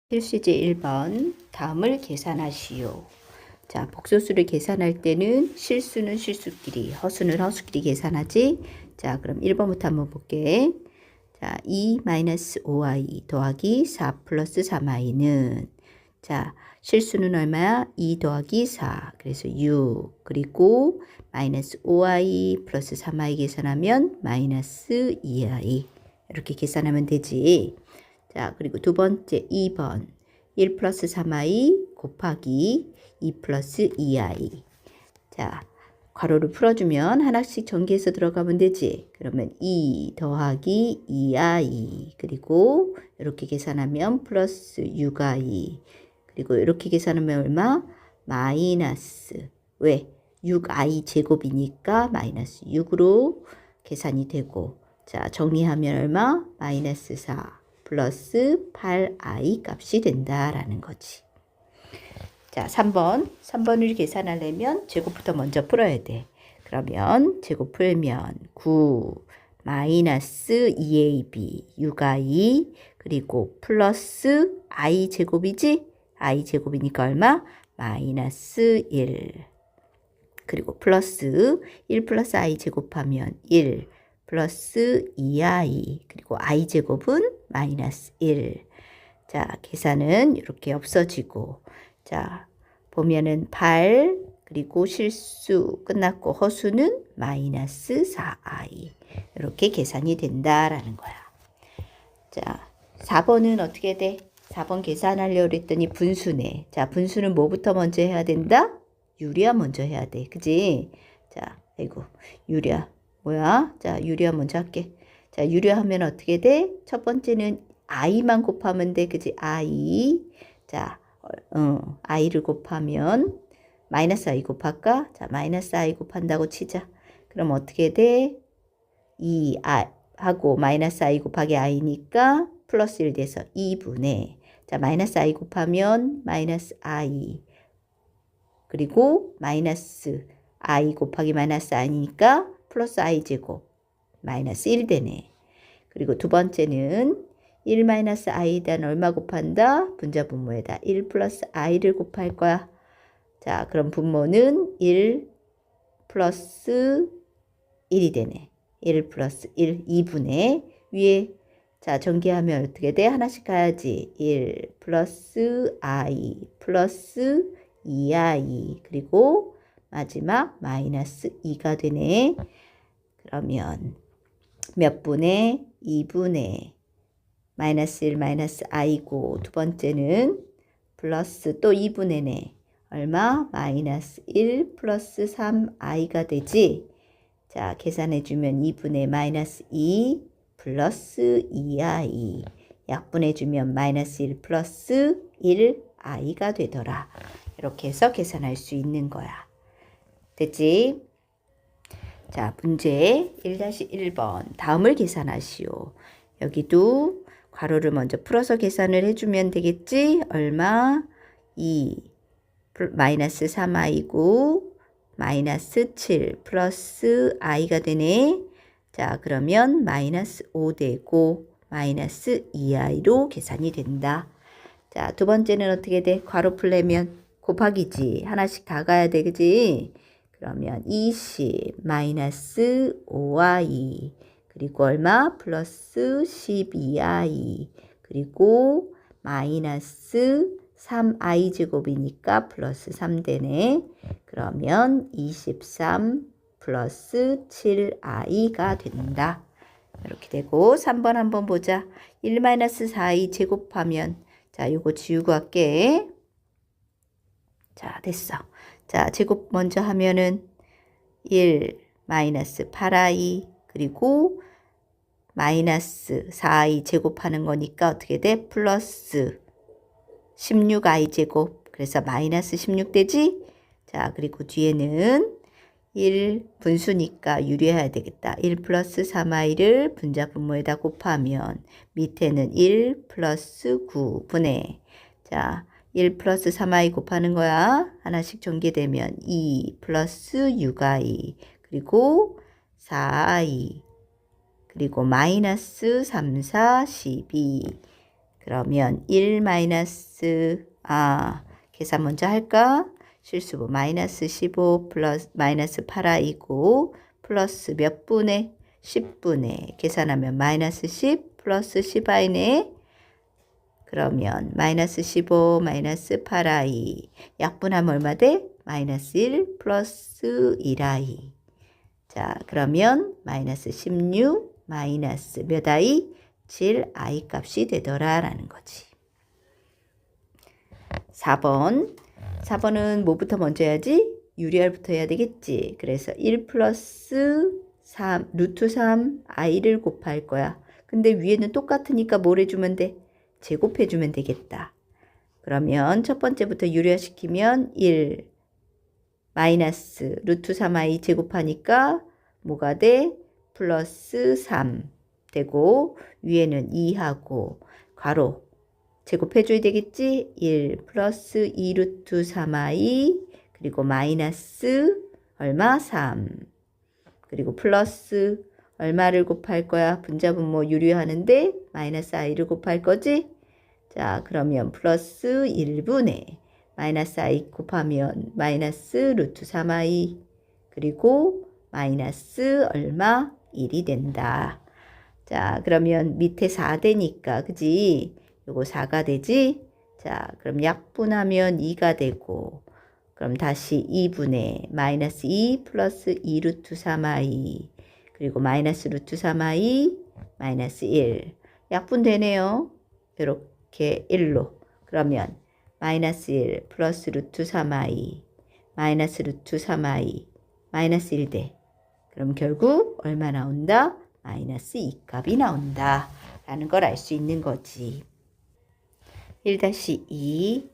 필수제 1번 다음을 계산하시오. 자, 복소수를 계산할 때는 실수는 실수끼리, 허수는 허수끼리 계산하지. 자, 그럼 1번부터 한번 볼게. 자, 2-5i 더하기 4 플러스 3i는 자, 실수는 얼마야? 2 더하기 4. 그래서 6. 그리고 마이너스 5i 플러스 3i 계산하면 마이너스 2i. 이렇게 계산하면 되지. 자, 그리고 두 번째 2번 1 플러스 3i 곱하기 2 플러스 2i. 자, 괄호를 풀어주면 하나씩 전개해서 들어가면 되지. 그러면 2 더하기 2i 그리고 이렇게 계산하면 플러스 6i 그리고 이렇게 계산하면 얼마? 마이너스 왜? 6i 제곱이니까 마이너스 6으로 계산이 되고 자 정리하면 얼마? 마이너스 4 플러스 8i 값이 된다라는 거지. 자, 3번을 계산하려면 제곱부터 먼저 풀어야 돼. 그러면 제곱 풀면 9 마이너스 2ab 6i 그리고 플러스 i 제곱이지? i 제곱이니까 얼마? 마이너스 1 그리고 플러스 1 플러스 i 제곱하면 1 플러스 2i 그리고 i 제곱은 마이너스 1. 자, 계산은 이렇게 없어지고 자, 보면은 8 그리고 실수 끝났고 허수는 마이너스 4i 이렇게 계산이 된다라는 거야. 자, 4번은 어떻게 돼? 4번 계산하려고 했더니 분수네. 자, 분수는 뭐부터 먼저 해야 된다? 유리화 먼저 해야 돼. 그지? 자, 아이고 유리화 뭐야? 자, 유리화 먼저 할게. 자, 유리화 하면 어떻게 돼? 첫 번째는 i만 곱하면 돼. 그지? i. 자, i를 곱하면 마이너스 i 곱할까? 자, 마이너스 i 곱한다고 치자. 그럼 어떻게 돼? 2i 하고 마이너스 i 곱하기 i니까 플러스 1 돼서 2분의 자, 마이너스 i 곱하면 마이너스 i 그리고 마이너스 i 곱하기 마이너스 i니까 플러스 i 제곱 마이너스 1 되네. 그리고 두 번째는 1 마이너스 i에다 얼마 곱한다? 분자 분모에다 1 플러스 i를 곱할 거야. 자, 그럼 분모는 1 플러스 1이 되네. 1 플러스 1, 2분의 위에 자, 전개하면 어떻게 돼? 하나씩 가야지. 1 플러스 i 플러스 2i 그리고 마지막 마이너스 2가 되네. 그러면 몇 분의 2분의 마이너스 1 마이너스 i고 두 번째는 플러스 또 2분의네. 얼마? 마이너스 1 플러스 3i가 되지. 자, 계산해주면 2분의 마이너스 2 플러스 2i 약분해주면 마이너스 1 플러스 1i가 되더라. 이렇게 해서 계산할 수 있는 거야. 됐지? 자, 문제 1-1번 다음을 계산하시오. 여기도 괄호를 먼저 풀어서 계산을 해주면 되겠지? 얼마? 2 마이너스 3i고 마이너스 7 플러스 i가 되네. 자, 그러면 마이너스 5 되고 마이너스 2i로 계산이 된다. 자, 두 번째는 어떻게 돼? 괄호 풀려면 곱하기지. 하나씩 다 가야 돼. 그지? 그러면 20 마이너스 5i 그리고 얼마? 플러스 12i 그리고 마이너스 3i 제곱이니까 플러스 3 되네. 그러면 23 플러스 7i가 된다. 이렇게 되고 3번 한번 보자. 1 마이너스 4i 제곱하면 자, 요거 지우고 할게. 자, 됐어. 자, 제곱 먼저 하면은 1 마이너스 8i 그리고 마이너스 4i 제곱하는 거니까 어떻게 돼? 플러스 16i 제곱 그래서 마이너스 16 되지? 자, 그리고 뒤에는 1 분수니까 유리해야 되겠다. 1 플러스 3i를 분자 분모에다 곱하면 밑에는 1 플러스 9분의 자, 1 플러스 3i 곱하는 거야. 하나씩 전개되면 2 플러스 6i 그리고 4i 그리고 마이너스 3, 4, 12 그러면 1 마이너스 계산 먼저 할까? 실수부 마이너스 15 플러스 마이너스 8i고 플러스 몇 분의 10분의 계산하면 마이너스 10 플러스 10i네. 그러면 마이너스 15 마이너스 8i 약분하면 얼마 돼? 마이너스 1 플러스 1i. 자, 그러면 마이너스 16 마이너스 몇 i? 7i 값이 되더라 라는 거지. 4번은 뭐부터 먼저 해야지? 유리알부터 해야 되겠지. 그래서 1 플러스 3 루트 3 i를 곱할 거야. 근데 위에는 똑같으니까 뭘 해주면 돼? 제곱해주면 되겠다. 그러면 첫 번째부터 유리화시키면 1 마이너스 루트 3i 제곱하니까 뭐가 돼? 플러스 3 되고 위에는 2하고 괄호 제곱해줘야 되겠지? 1 플러스 2 루트 3i 그리고 마이너스 얼마? 3 그리고 플러스 얼마를 곱할 거야? 분자분모 유리하는데 마이너스 i를 곱할 거지? 자, 그러면 플러스 1분의 마이너스 i 곱하면 마이너스 루트 3i 그리고 마이너스 얼마? 1이 된다. 자, 그러면 밑에 4 되니까 그지? 요거 4가 되지? 자, 그럼 약분하면 2가 되고 그럼 다시 2분의 마이너스 2 플러스 2 루트 3i 그리고 마이너스 루트 3i 마이너스 1 약분되네요. 이렇게 1로 그러면 마이너스 1 플러스 루트 3i 마이너스 루트 3i 마이너스 1대 그럼 결국 얼마 나온다? 마이너스 2값이 나온다 라는 걸 알 수 있는 거지. 1-2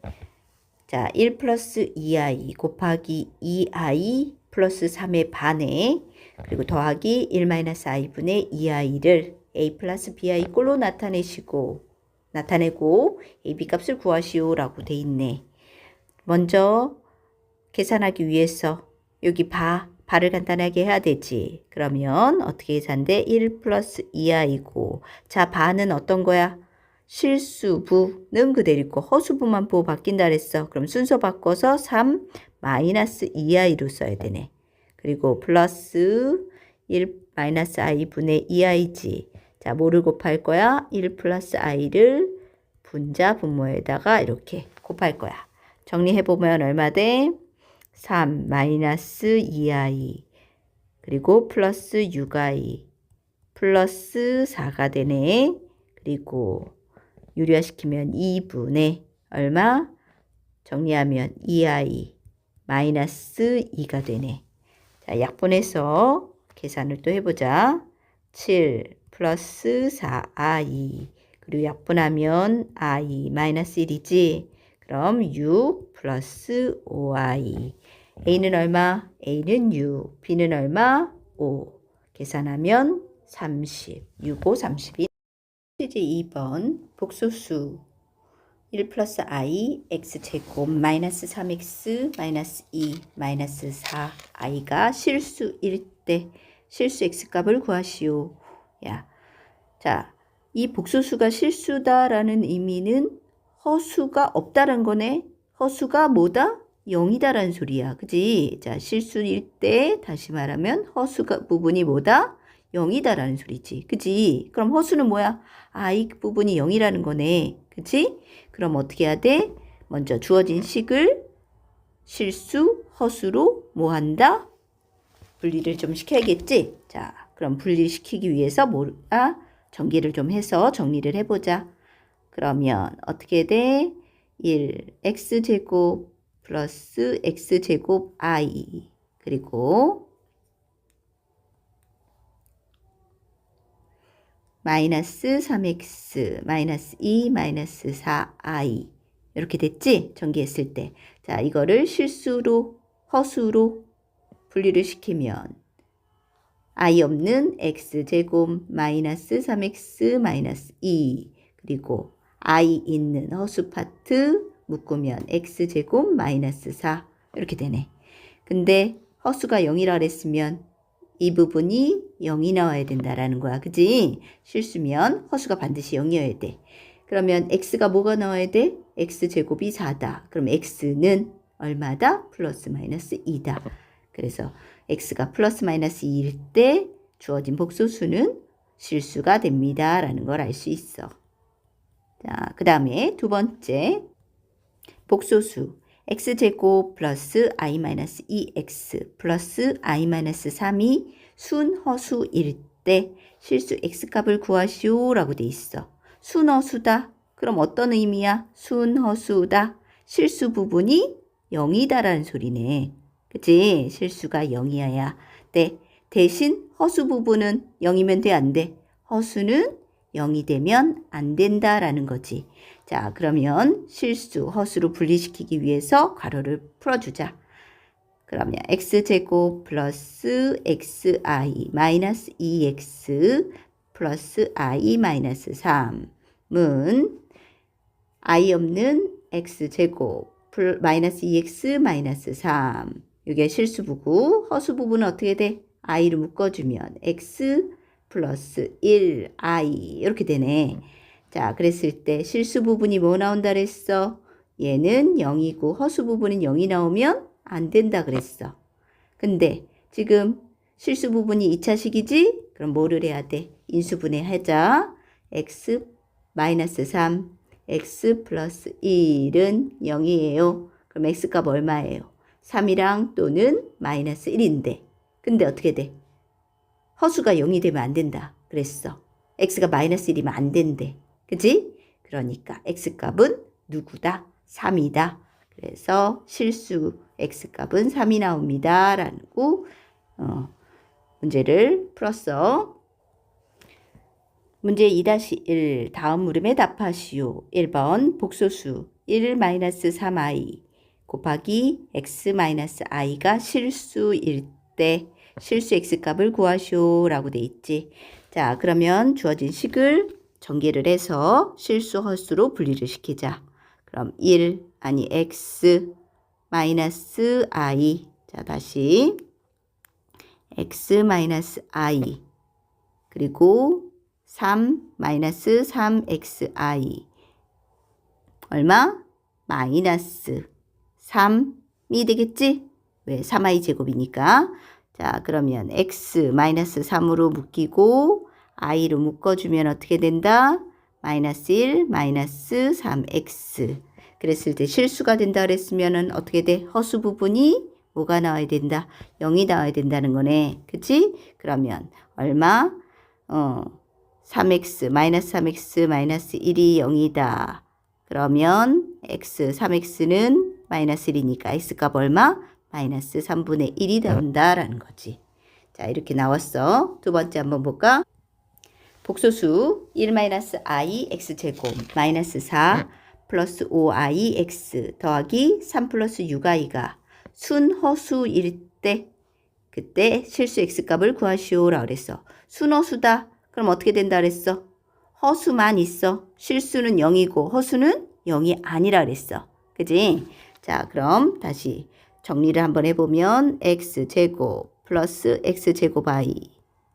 자, 1 플러스 2i 곱하기 2i 플러스 3의 반에 그리고 더하기 1 마이너스 i분의 2i를 a 플러스 bi 꼴로 나타내고 ab 값을 구하시오 라고 돼 있네. 먼저 계산하기 위해서 여기 바를 간단하게 해야 되지. 그러면 어떻게 계산돼? 1 플러스 2i고 자, 바는 어떤 거야? 실수부는 그대로고 허수부만 보호 바뀐다 그랬어. 그럼 순서 바꿔서 3 마이너스 2i로 써야 되네. 그리고 플러스 1 마이너스 i분의 2i지. 자, 뭐를 곱할 거야? 1 플러스 i를 분자 분모에다가 이렇게 곱할 거야. 정리해보면 얼마 돼? 3 마이너스 2i 그리고 플러스 6i 플러스 4가 되네. 그리고 유리화시키면 2분의 얼마? 정리하면 2i 마이너스 2가 되네. 자, 약분해서 계산을 또 해보자. 7 플러스 4i 그리고 약분하면 i 마이너스 1이지. 그럼 6 플러스 5i a는 얼마? a는 6 b는 얼마? 5 계산하면 30 6, 5, 32 2번 복소수 1 플러스 i x제곱 마이너스 3x 마이너스 2 마이너스 4i가 실수일 때 실수 x값을 구하시오. 야, 자, 이 복소수가 실수다라는 의미는 허수가 없다는 거네. 허수가 뭐다? 0이다라는 소리야. 그지? 자, 실수일 때 다시 말하면 허수가 부분이 뭐다? 0이다라는 소리지. 그지? 그럼 허수는 뭐야? 이 부분이 0이라는 거네. 그치? 그럼 어떻게 해야 돼? 먼저 주어진 식을 실수, 허수로 뭐 한다? 분리를 좀 시켜야겠지? 자, 그럼 분리시키기 위해서 전개를 좀 해서 정리를 해보자. 그러면 어떻게 돼? 1, x제곱 플러스 x제곱 i 그리고 마이너스 3x 마이너스 2 마이너스 4i 이렇게 됐지? 전개했을 때. 자, 이거를 실수로 허수로 분리를 시키면 i 없는 x제곱 마이너스 3x 마이너스 2 그리고 i 있는 허수 파트 묶으면 x제곱 마이너스 4 이렇게 되네. 근데 허수가 0이라 그랬으면 이 부분이 0이 나와야 된다라는 거야. 그지? 실수면 허수가 반드시 0이어야 돼. 그러면 x가 뭐가 나와야 돼? x제곱이 4다. 그럼 x는 얼마다? 플러스 마이너스 2다. 그래서 x가 플러스 마이너스 2일 때 주어진 복소수는 실수가 됩니다. 라는 걸 알 수 있어. 자, 그 다음에 두 번째 복소수 x제곱 플러스 i-2x 플러스 i-3이 순허수일 때 실수 x값을 구하시오 라고 돼 있어. 순허수다. 그럼 어떤 의미야? 순허수다. 실수 부분이 0이다라는 소리네. 그치? 실수가 0이어야 돼. 대신 허수 부분은 0이면 돼, 안 돼? 허수는 0이 되면 안 된다라는 거지. 자, 그러면 실수, 허수로 분리시키기 위해서 괄호를 풀어주자. 그러면 x제곱 플러스 xi 마이너스 2x 플러스 i 마이너스 3은 i 없는 x제곱 마이너스 2x 마이너스 3. 이게 실수 부구. 허수 부분은 어떻게 돼? i를 묶어주면 x 플러스 1 i 이렇게 되네. 자, 그랬을 때 실수 부분이 뭐 나온다 그랬어? 얘는 0이고 허수 부분은 0이 나오면 안 된다 그랬어. 근데 지금 실수 부분이 2차식이지? 그럼 뭐를 해야 돼? 인수분해 하자. x 마이너스 3, x 플러스 1은 0이에요. 그럼 x값 얼마예요? 3이랑 또는 마이너스 1인데. 근데 어떻게 돼? 허수가 0이 되면 안 된다 그랬어. x가 마이너스 1이면 안 된대. 그지? 그러니까 x값은 누구다? 3이다. 그래서 실수 x값은 3이 나옵니다. 라고 문제를 풀었어. 문제 2-1 다음 물음에 답하시오. 1번 복소수 1-3i 곱하기 x-i가 실수일 때 실수 x값을 구하시오 라고 돼 있지. 자, 그러면 주어진 식을 전개를 해서 실수 허수로 분리를 시키자. 그럼 x 마이너스 i. 자, 다시 x 마이너스 i 그리고 3 마이너스 3xi 얼마? 마이너스 3이 되겠지? 왜? 3i 제곱이니까. 자, 그러면 x 마이너스 3으로 묶이고 i로 묶어주면 어떻게 된다? 마이너스 1 마이너스 3x. 그랬을 때 실수가 된다 그랬으면 어떻게 돼? 허수 부분이 뭐가 나와야 된다? 0이 나와야 된다는 거네. 그치? 그러면 얼마? 3x 마이너스 3x 마이너스 1이 0이다. 그러면 x 3x는 마이너스 1이니까 x값 얼마? 마이너스 3분의 1이 나온다라는 거지. 자, 이렇게 나왔어. 두 번째 한번 볼까? 복소수 1-i x제곱 마이너스 4 플러스 5i x 더하기 3 플러스 6i가 순허수일 때 그때 실수 x값을 구하시오라고 그랬어. 순허수다. 그럼 어떻게 된다 그랬어? 허수만 있어. 실수는 0이고 허수는 0이 아니라 그랬어. 그지? 자, 그럼 다시 정리를 한번 해보면 x제곱 플러스 x제곱 i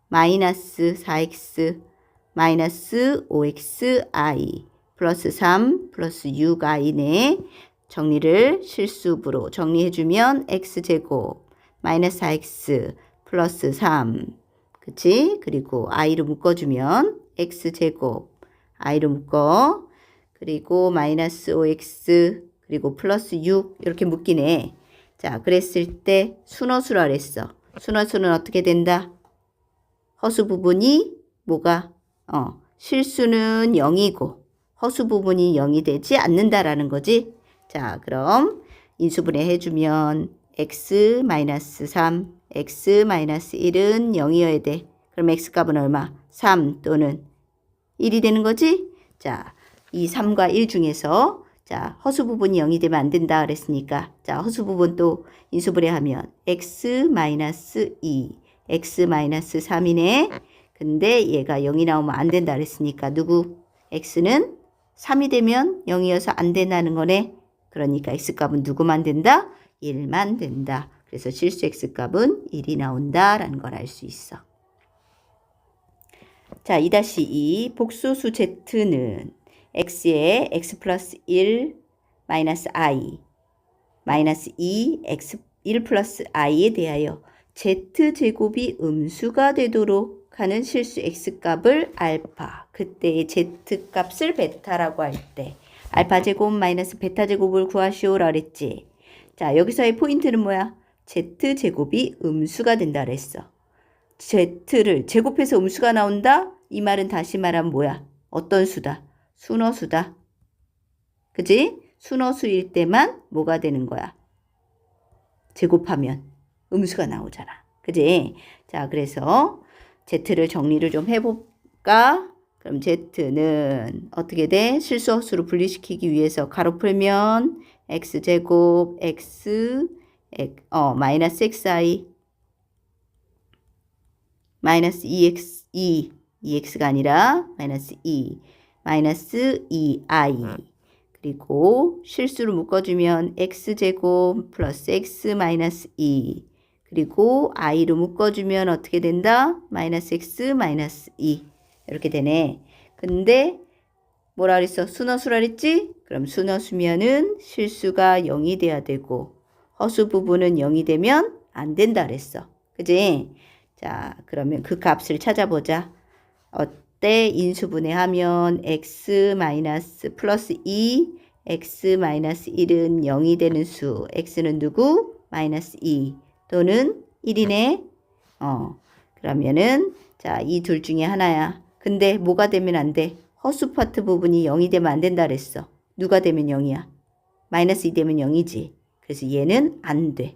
마이너스 4x 마이너스 5xi 플러스 3 플러스 6i네. 정리를 실수부로 정리해주면 x제곱 마이너스 4x 플러스 3 그치? 그리고 i로 묶어주면 x제곱 i로 묶어 그리고 마이너스 5x 그리고 플러스 6 이렇게 묶이네. 자, 그랬을 때 순허수라 그랬어. 순허수는 어떻게 된다? 허수 부분이 뭐가? 실수는 0이고 허수 부분이 0이 되지 않는다라는 거지. 자, 그럼 인수분해 해주면 x-3, x-1은 0이어야 돼. 그럼 x값은 얼마? 3 또는 1이 되는 거지? 자, 이 3과 1 중에서 자, 허수 부분이 0이 되면 안 된다 그랬으니까 자, 허수 부분 또 인수분해 하면 x-2, x-3이네. 근데 얘가 0이 나오면 안 된다 그랬으니까 누구? x는 3이 되면 0이어서 안 된다는 거네. 그러니까 x값은 누구만 된다? 1만 된다. 그래서 실수 x값은 1이 나온다라는 걸 알 수 있어. 자, 2-2 복소수 z는 x에 x 플러스 1 마이너스 i 마이너스 2 x 1 플러스 i에 대하여 z제곱이 음수가 되도록 하는 실수 x값을 알파, 그때의 z값을 베타라고 할 때 알파 제곱 마이너스 베타 제곱을 구하시오라 그랬지. 자, 여기서의 포인트는 뭐야? z제곱이 음수가 된다 그랬어. z를 제곱해서 음수가 나온다? 이 말은 다시 말하면 뭐야? 어떤 수다? 순어수다. 그지? 순어수일 때만 뭐가 되는 거야? 제곱하면 음수가 나오잖아. 그지? 자, 그래서 z를 정리를 좀 해볼까? 그럼 z는 어떻게 돼? 실수헛수로 분리시키기 위해서 가로 풀면 x제곱 x 마이너스 xi 마이너스 2x가 아니라 마이너스 2 마이너스 2i 그리고 실수로 묶어주면 x제곱 플러스 x 마이너스 2 그리고 i로 묶어주면 어떻게 된다? 마이너스 x 마이너스 2 이렇게 되네. 근데 뭐라 그랬어? 순어수라 그랬지? 그럼 순어수면은 실수가 0이 돼야 되고 허수 부분은 0이 되면 안 된다 그랬어. 그지? 자, 그러면 그 값을 찾아보자. 어때? 인수분해하면 x 마이너스 플러스 2 x 마이너스 1은 0이 되는 수. x는 누구? 마이너스 2 또는 1이네. 그러면은 자, 이 둘 중에 하나야. 근데 뭐가 되면 안 돼? 허수 파트 부분이 0이 되면 안 된다 그랬어. 누가 되면 0이야? 마이너스 2 되면 0이지. 그래서 얘는 안 돼.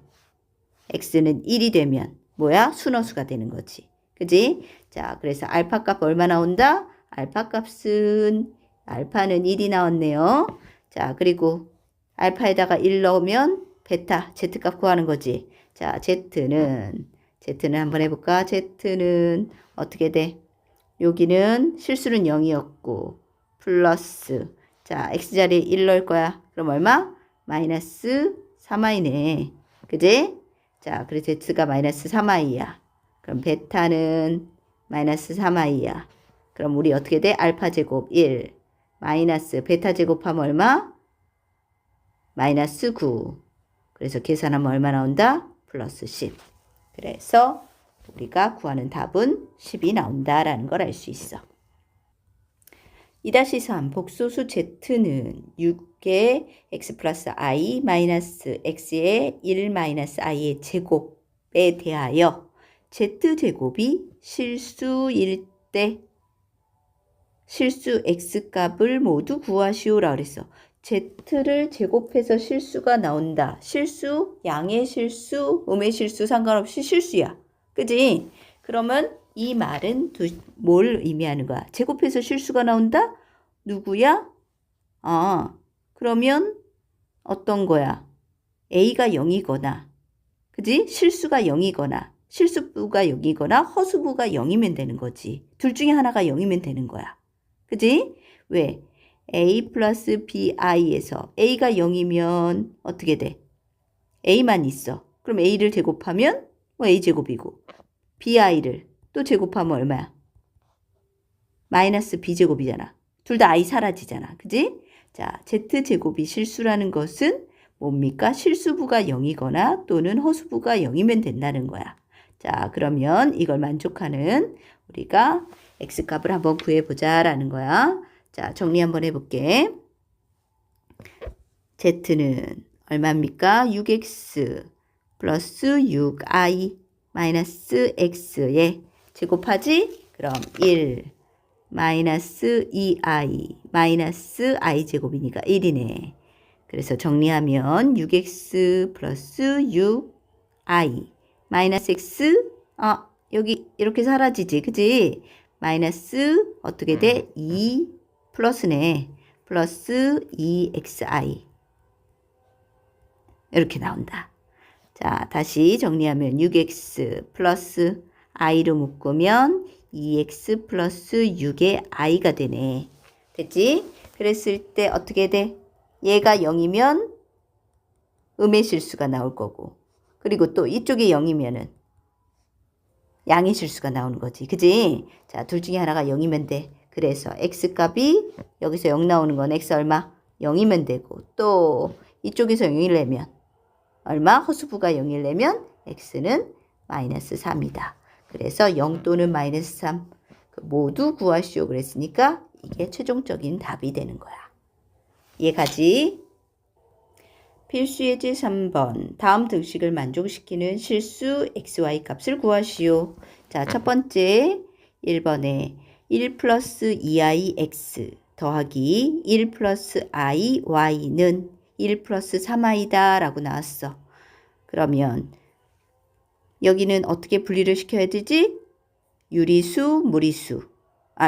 x는 1이 되면 뭐야? 순어수가 되는 거지. 그지? 자, 그래서 알파 값 얼마 나온다? 알파 값은 알파는 1이 나왔네요. 자, 그리고 알파에다가 1 넣으면 베타, z값 구하는 거지. 자, z는 한번 해볼까? z는 어떻게 돼? 여기는 실수는 0이었고 플러스 자, x자리에 1 넣을 거야. 그럼 얼마? 마이너스 3i네. 그지? 자, 그래서 z가 마이너스 3i야. 그럼 베타는 마이너스 3i야. 그럼 우리 어떻게 돼? 알파 제곱 1 마이너스 베타 제곱하면 얼마? 마이너스 9. 그래서 계산하면 얼마 나온다? 플러스 10. 그래서 우리가 구하는 답은 10이 나온다라는 걸 알 수 있어. 2-3 복소수 z는 6의 x 플러스 i 마이너스 x의 1 마이너스 i의 제곱에 대하여 z제곱이 실수일 때 실수 x값을 모두 구하시오라 그랬어. z를 제곱해서 실수가 나온다. 실수, 양의 실수, 음의 실수 상관없이 실수야. 그지? 그러면 이 말은 뭘 의미하는 거야? 제곱해서 실수가 나온다? 누구야? 그러면 어떤 거야? a가 0이거나, 그지? 실수가 0이거나, 실수부가 0이거나, 허수부가 0이면 되는 거지. 둘 중에 하나가 0이면 되는 거야. 그지? 왜? a 플러스 bi에서 a가 0이면 어떻게 돼? a만 있어. 그럼 a를 제곱하면 a제곱이고 bi를 또 제곱하면 얼마야? 마이너스 b제곱이잖아. 둘 다 i 사라지잖아. 그지? 자, z제곱이 실수라는 것은 뭡니까? 실수부가 0이거나 또는 허수부가 0이면 된다는 거야. 자, 그러면 이걸 만족하는 우리가 x값을 한번 구해보자라는 거야. 자, 정리 한번 해볼게. z는 얼마입니까? 6x 플러스 6i 마이너스 x에 제곱하지? 그럼 1 마이너스 2i 마이너스 i 제곱이니까 1이네. 그래서 정리하면 6x 플러스 6i 마이너스 x 여기 이렇게 사라지지. 그지? 마이너스 어떻게 돼? 2 플러스네. 플러스 2xi 이렇게 나온다. 자, 다시 정리하면 6x 플러스 i로 묶으면 2x 플러스 6의 i가 되네. 됐지? 그랬을 때 어떻게 돼? 얘가 0이면 음의 실수가 나올 거고, 그리고 또 이쪽이 0이면은 양의 실수가 나오는 거지. 그지? 자, 둘 중에 하나가 0이면 돼. 그래서 x값이 여기서 0 나오는 건 x 얼마? 0이면 되고 또 이쪽에서 0을 내면 얼마? 허수부가 0을 내면 x는 마이너스 3이다. 그래서 0 또는 마이너스 3 모두 구하시오 그랬으니까 이게 최종적인 답이 되는 거야. 이해가지? 필수 예제 3번. 다음 등식을 만족시키는 실수 xy 값을 구하시오. 자, 첫 번째 1번에 1 플러스 2ix 더하기 1 플러스 iy는 1 플러스 3i다 라고 나왔어. 그러면 여기는 어떻게 분리를 시켜야 되지? 유리수, 무리수.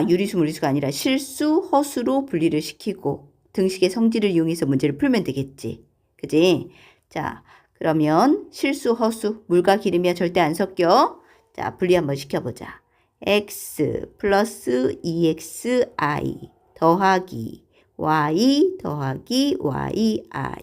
유리수, 무리수가 아니라 실수, 허수로 분리를 시키고 등식의 성질을 이용해서 문제를 풀면 되겠지. 그지? 자, 그러면 실수, 허수, 물과 기름이야 절대 안 섞여. 자, 분리 한번 시켜보자. x 플러스 2xi 더하기 y 더하기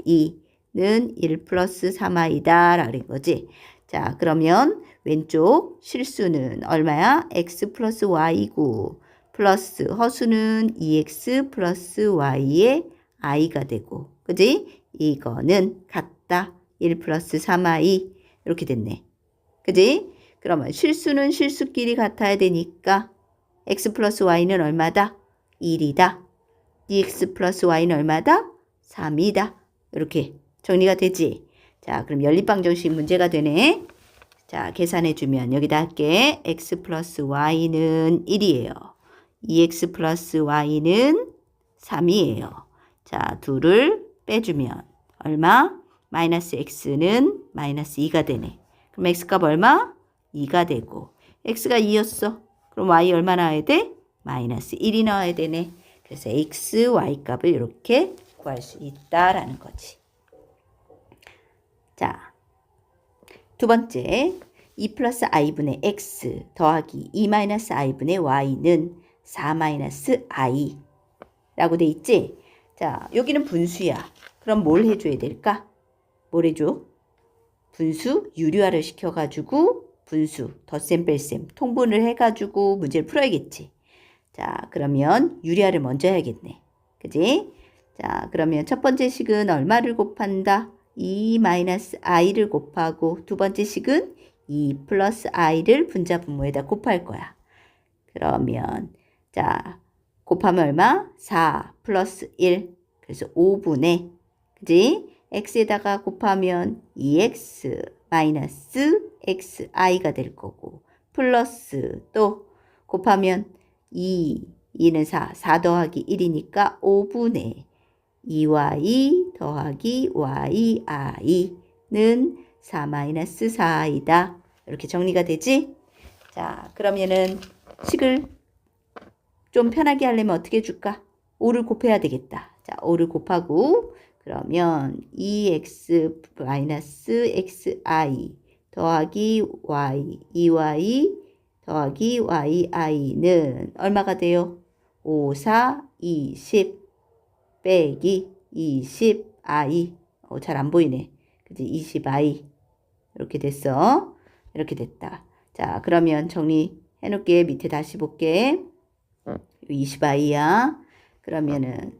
yi는 1 플러스 3i다 라는 거지. 자, 그러면 왼쪽 실수는 얼마야? x 플러스 y고 플러스 허수는 2x 플러스 y의 i가 되고 그지? 이거는 같다. 1 플러스 3i 이렇게 됐네. 그지? 그러면 실수는 실수끼리 같아야 되니까 x 플러스 y는 얼마다? 1이다. 2x 플러스 y는 얼마다? 3이다. 이렇게 정리가 되지? 자, 그럼 연립방정식 문제가 되네. 자, 계산해주면 여기다 할게. x 플러스 y는 1이에요. 2x 플러스 y는 3이에요. 자, 둘을 빼주면 얼마? 마이너스 x는 마이너스 2가 되네. 그럼 x값 얼마? 2가 되고 x가 2였어. 그럼 y 얼마 나와야 돼? 마이너스 1이 나와야 되네. 그래서 x, y 값을 이렇게 구할 수 있다라는 거지. 자, 두 번째 2 플러스 i분의 x 더하기 2 마이너스 i분의 y는 4 마이너스 i 라고 돼 있지? 자, 여기는 분수야. 그럼 뭘 해줘야 될까? 뭘 해줘? 분수 유리화를 시켜가지고 분수 덧셈 뺄셈 통분을 해가지고 문제를 풀어야겠지. 자, 그러면 유리화를 먼저 해야겠네. 그지? 자, 그러면 첫 번째 식은 얼마를 곱한다? 2 마이너스 i를 곱하고 두 번째 식은 2 플러스 i를 분자 분모에다 곱할 거야. 그러면 자, 곱하면 얼마? 4 플러스 1 그래서 5분의 그지? x에다가 곱하면 2x 마이너스 xi가 될 거고 플러스 또 곱하면 2는 4 더하기 1이니까 5분의 2y 더하기 yi는 4 마이너스 4i다. 이렇게 정리가 되지? 자, 그러면은 식을 좀 편하게 하려면 어떻게 해줄까? 5를 곱해야 되겠다. 자, 5를 곱하고 그러면 2x 마이너스 xi 더하기 y, 2y 더하기 yi는 얼마가 돼요? 5, 4, 20 빼기 20i 잘 안 보이네. 그치? 20i 이렇게 됐어. 이렇게 됐다. 자, 그러면 정리해 놓을게. 밑에 다시 볼게. 20i야. 그러면은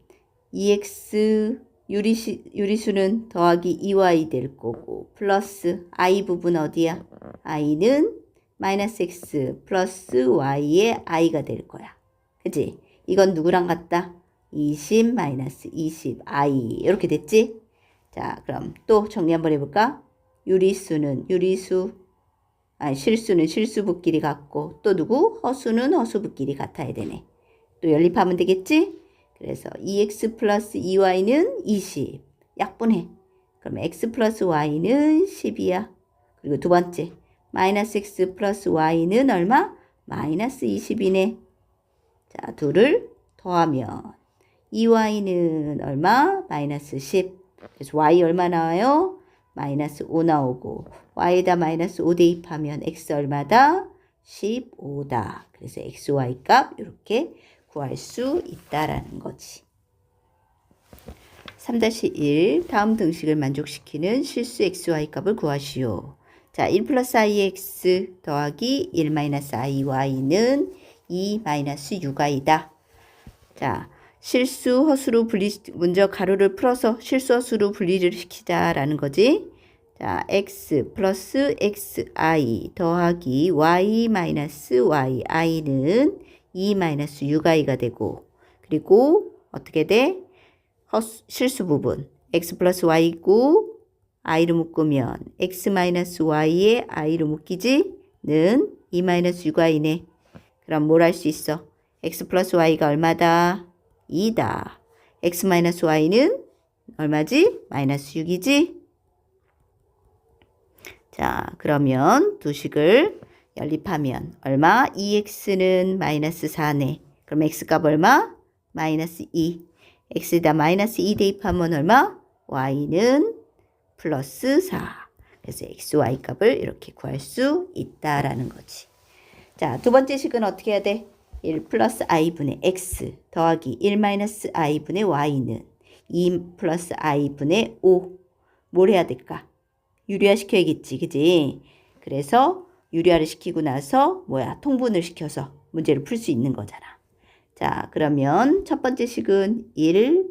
2x 유리수는 더하기 2y 될 거고 플러스 i 부분 어디야? i는 마이너스 x 플러스 y의 i가 될 거야. 그치? 이건 누구랑 같다? 20 마이너스 20i 이렇게 됐지? 자, 그럼 또 정리 한번 해볼까? 실수는 실수부끼리 같고 또 누구? 허수는 허수부끼리 같아야 되네. 또 연립하면 되겠지? 그래서 2x 플러스 2y는 20 약분해. 그럼 x 플러스 y는 10이야. 그리고 두 번째 마이너스 x 플러스 y는 얼마? 마이너스 20이네. 자, 둘을 더하면 2y는 얼마? 마이너스 10. 그래서 y 얼마 나와요? 마이너스 5 나오고 y에다 마이너스 5 대입하면 x 얼마다? 15다. 그래서 x, y 값 이렇게 구할 수 있다라는 거지. 3-1 다음 등식을 만족시키는 실수 xy 값을 구하시오. 자, 1 플러스 ix 더하기 1 마이너스 iy는 2 마이너스 6i다. 자, 실수, 허수로 먼저 가로를 풀어서 실수, 허수로 분리를 시키자라는 거지. 자, x 플러스 xi 더하기 y 마이너스 y, i는 2 마이너스 6i가 되고, 그리고 어떻게 돼? 실수 부분 x 플러스 y고 i로 묶으면 x 마이너스 y에 i로 묶이지? 는 2 마이너스 6i네. 그럼 뭘 할 수 있어? x 플러스 y가 얼마다? 2다. x 마이너스 y는 얼마지? 마이너스 6이지? 자, 그러면 두 식을 연립하면 얼마? 2x는 마이너스 4네. 그럼 x값 얼마? 마이너스 2. x에다 마이너스 2 대입하면 얼마? y는 플러스 4. 그래서 x, y 값을 이렇게 구할 수 있다라는 거지. 자, 두 번째 식은 어떻게 해야 돼? 1 플러스 i분의 x 더하기 1 마이너스 i분의 y는 2 플러스 i분의 5. 뭘 해야 될까? 유리화 시켜야겠지, 그지? 그래서 유리화를 시키고 나서 통분을 시켜서 문제를 풀 수 있는 거잖아. 자, 그러면 첫 번째 식은 1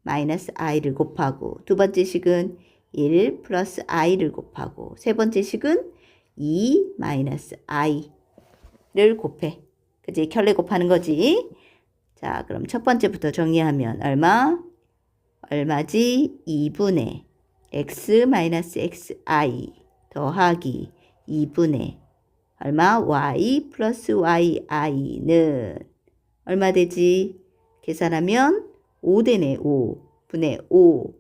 마이너스 i를 곱하고, 두 번째 식은 1 플러스 i를 곱하고, 세 번째 식은 2 마이너스 i를 곱해. 그지? 결례 곱하는 거지. 자, 그럼 첫 번째부터 정리하면 얼마지? 2분의 x 마이너스 xi 더하기 2분의 얼마? y 플러스 yi는 얼마 되지? 계산하면 5 되네. 5분의 5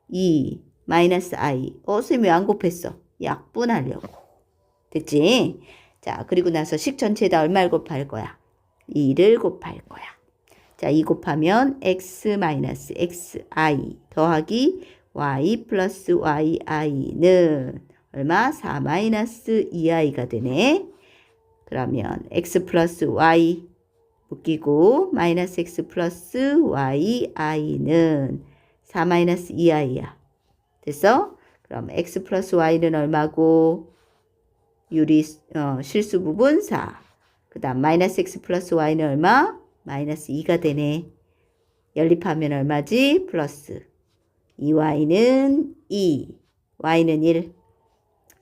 2 마이너스 i. 선생님 왜 안 곱했어? 약분하려고. 됐지? 자, 그리고 나서 식 전체에다 얼마를 곱할 거야? 2를 곱할 거야. 자, 2 곱하면 x 마이너스 xi 더하기 y 플러스 yi는 얼마? 4 마이너스 2i가 되네. 그러면 x 플러스 y 묶이고 마이너스 x 플러스 yi는 4 마이너스 2i야. 됐어? 그럼 x 플러스 y는 얼마고? 실수 부분 4. 그 다음 마이너스 x 플러스 y는 얼마? 마이너스 2가 되네. 연립하면 얼마지? 플러스 2y는 2, y는 1.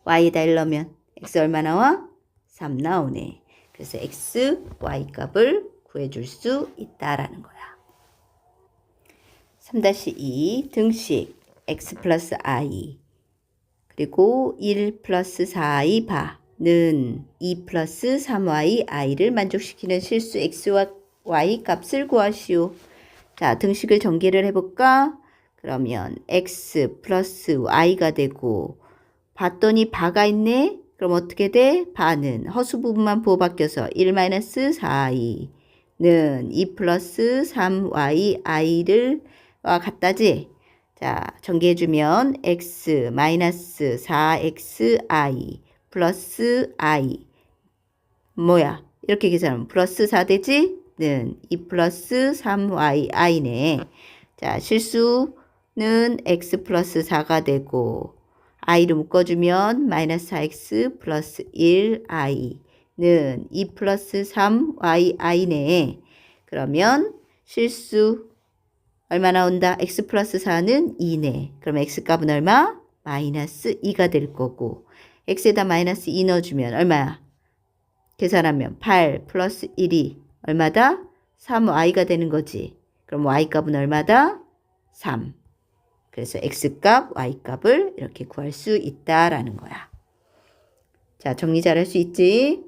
y에다 1 넣으면 x 얼마 나와? 3 나오네. 그래서 x, y 값을 구해줄 수 있다라는 거야. 3-2 등식 x 플러스 i 그리고 1 플러스 4i 바는 2 플러스 3y i를 만족시키는 실수 x와 y 값을 구하시오. 자, 등식을 전개를 해볼까? 그러면 x 플러스 y가 되고, 봤더니 바가 있네? 그럼 어떻게 돼? 바는 허수 부분만 부호 바뀌어서 1 마이너스 4i는 2 플러스 3y i를 와 같다지? 자, 전개해주면 x 마이너스 4xi 플러스 i 이렇게 계산하면 플러스 4 되지? 는 2 플러스 3yi네. 자, 실수는 x 플러스 4가 되고 i를 묶어주면 마이너스 4x 플러스 1i는 2 플러스 3yi네. 그러면 실수 얼마 나온다? x 플러스 4는 2네. 그럼 x값은 얼마? 마이너스 2가 될 거고, x에다 마이너스 2 넣어주면 얼마야? 계산하면 8 플러스 1이 얼마다? 3y가 되는 거지. 그럼 y값은 얼마다? 3. 그래서 x값, y값을 이렇게 구할 수 있다라는 거야. 자, 정리 잘 할 수 있지?